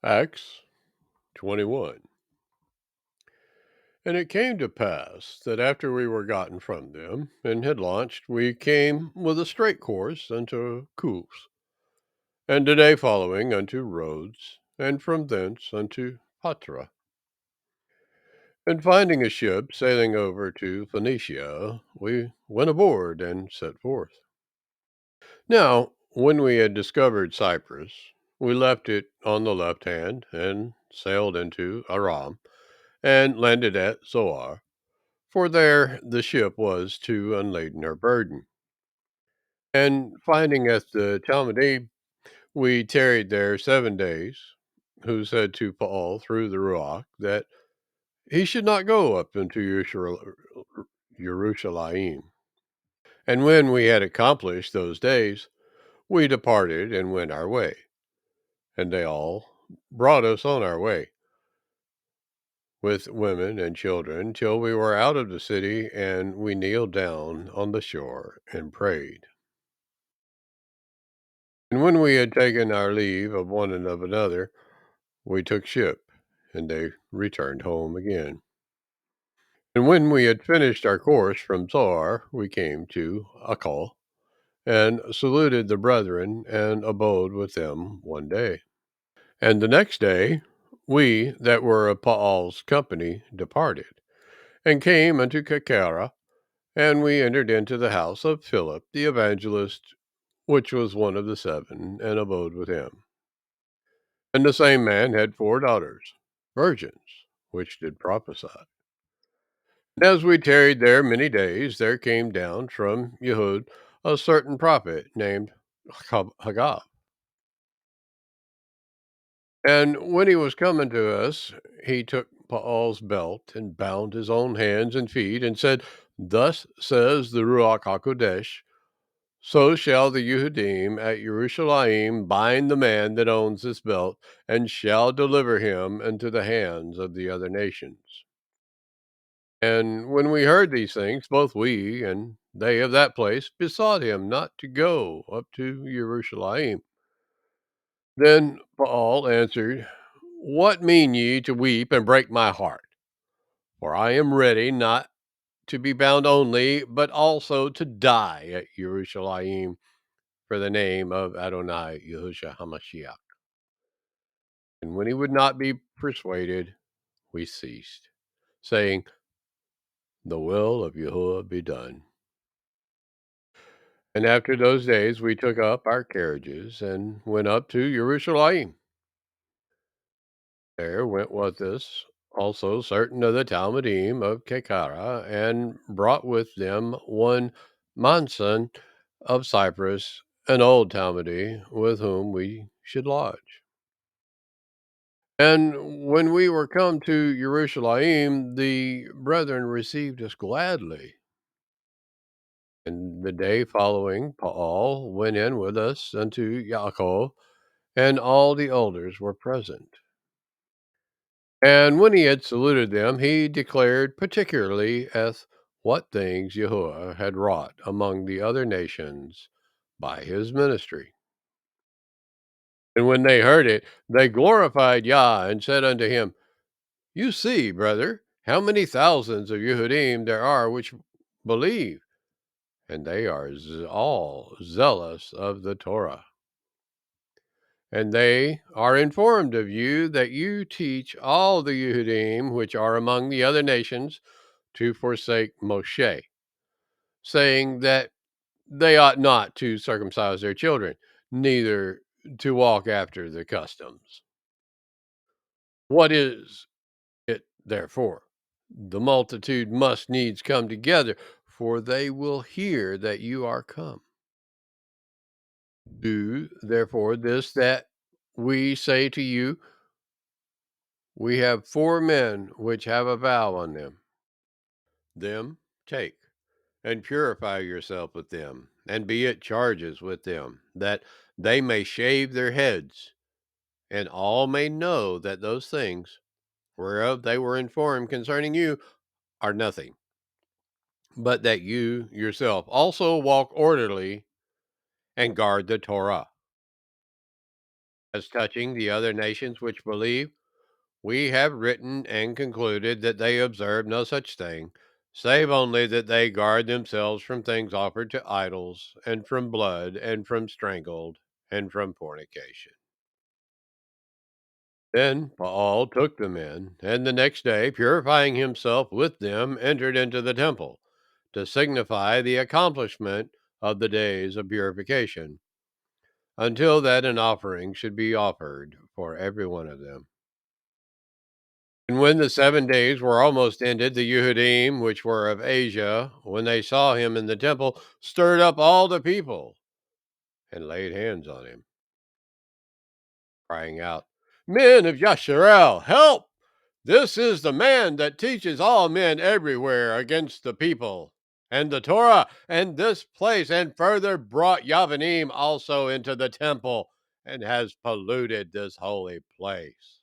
Acts 21. And it came to pass that after we were gotten from them, and had launched, we came with a straight course unto Coos, and the day following unto Rhodes, and from thence unto Patra. And finding a ship sailing over to Phoenicia, we went aboard and set forth. Now, when we had discovered Cyprus, we left it on the left hand, and sailed into Aram, and landed at Zoar. For there the ship was to unladen her burden. And finding at the Talmudim, we tarried there 7 days, who said to Paul through the Ruach that he should not go up into Jerusalem. And when we had accomplished those days, we departed and went our way. And they all brought us on our way, with women and children, till we were out of the city, and we kneeled down on the shore and prayed. And when we had taken our leave of one and of another, we took ship, and they returned home again. And when we had finished our course from Zoar, we came to Achal, and saluted the brethren, and abode with them one day. And the next day, we that were of Paul's company departed, and came unto Cacara, and we entered into the house of Philip the evangelist, which was one of the seven, and abode with him. And the same man had 4 daughters, virgins, which did prophesy. And as we tarried there many days, there came down from Yehud a certain prophet named Hagab. And when he was coming to us, he took Paul's belt and bound his own hands and feet, and said, Thus says the Ruach HaKodesh, so shall the Yehudim at Jerusalem bind the man that owns this belt, and shall deliver him into the hands of the other nations. And when we heard these things, both we and they of that place besought him not to go up to Jerusalem. Then Paul answered, What mean ye to weep and break my heart? For I am ready not to be bound only, but also to die at Jerusalem for the name of Adonai Yahushua HaMashiach. And when he would not be persuaded, we ceased, saying, The will of Yahuwah be done. And after those days we took up our carriages and went up to Jerusalem. There went with us also certain of the Talmudim of Kekara, and brought with them one Manson of Cyprus, an old Talmudi, with whom we should lodge. And when we were come to Jerusalem, the brethren received us gladly. And the day following, Paul went in with us unto Yaakov, and all the elders were present. And when he had saluted them, he declared particularly as what things Yahuwah had wrought among the other nations by his ministry. And when they heard it, they glorified Yah, and said unto him, You see, brother, how many thousands of Yehudim there are which believe, and they are all zealous of the Torah. And they are informed of you that you teach all the Yehudim which are among the other nations to forsake Moshe, saying that they ought not to circumcise their children, neither to walk after the customs. What is it, therefore? The multitude must needs come together, for they will hear that you are come. Do, therefore, this that we say to you. We have 4 men which have a vow on them. Them take, and purify yourself with them, and be at charges with them, that they may shave their heads, and all may know that those things whereof they were informed concerning you are nothing, but that you yourself also walk orderly and guard the Torah, As touching the other nations which believe, we have written and concluded that they observe no such thing, save only that they guard themselves from things offered to idols, and from blood, and from strangled, and from fornication. Then Paul took the men, and the next day, purifying himself with them, entered into the temple, to signify the accomplishment of the days of purification, until that an offering should be offered for every one of them. And when the 7 days were almost ended, the Yehudim, which were of Asia, when they saw him in the temple, stirred up all the people and laid hands on him, crying out, "Men of Yasharel, help! This is the man that teaches all men everywhere against the people and the Torah and this place, and further brought Yavanim also into the temple, and has polluted this holy place."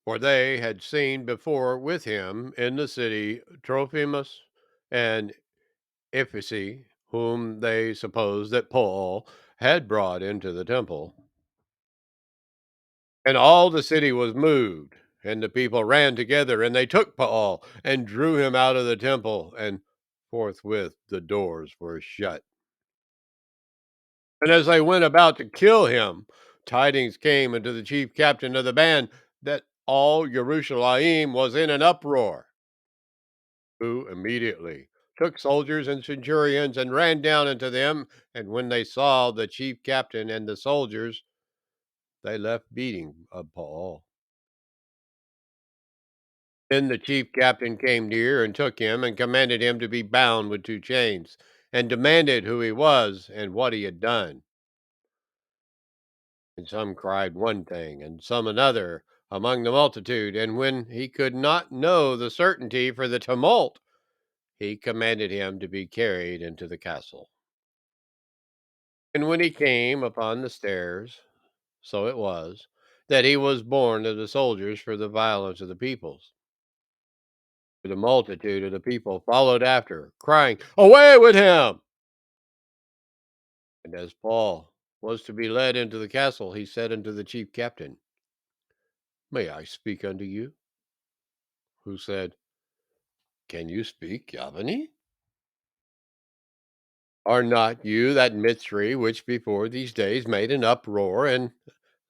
For they had seen before with him in the city Trophimus and Ephes, whom they supposed that Paul had brought into the temple. And all the city was moved, and the people ran together, and they took Paul and drew him out of the temple, and forthwith the doors were shut. And as they went about to kill him, tidings came unto the chief captain of the band that all Jerusalem was in an uproar, who immediately took soldiers and centurions and ran down into them. And when they saw the chief captain and the soldiers, they left beating of Paul. Then the chief captain came near and took him and commanded him to be bound with two chains, and demanded who he was and what he had done. And some cried one thing, and some another among the multitude. And when he could not know the certainty for the tumult, he commanded him to be carried into the castle. And when he came upon the stairs, so it was that he was borne of the soldiers for the violence of the peoples. For the multitude of the people followed after, crying, "Away with him!" And as Paul was to be led into the castle, he said unto the chief captain, "May I speak unto you?" Who said, "Can you speak Yavani? Are not you that Mitzri which before these days made an uproar and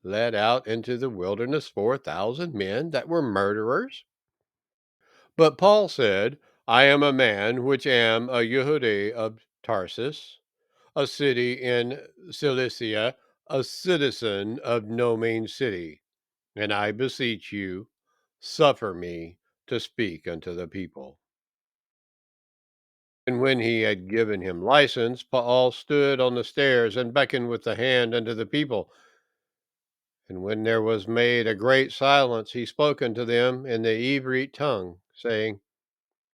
led out into the wilderness 4,000 men that were murderers?" But Paul said, "I am a man which am a Yehudi of Tarsus, a city in Cilicia, a citizen of no mean city, and I beseech you, suffer me to speak unto the people." And when he had given him license, Paul stood on the stairs and beckoned with the hand unto the people. And when there was made a great silence, he spoke unto them in the Evrite tongue, saying,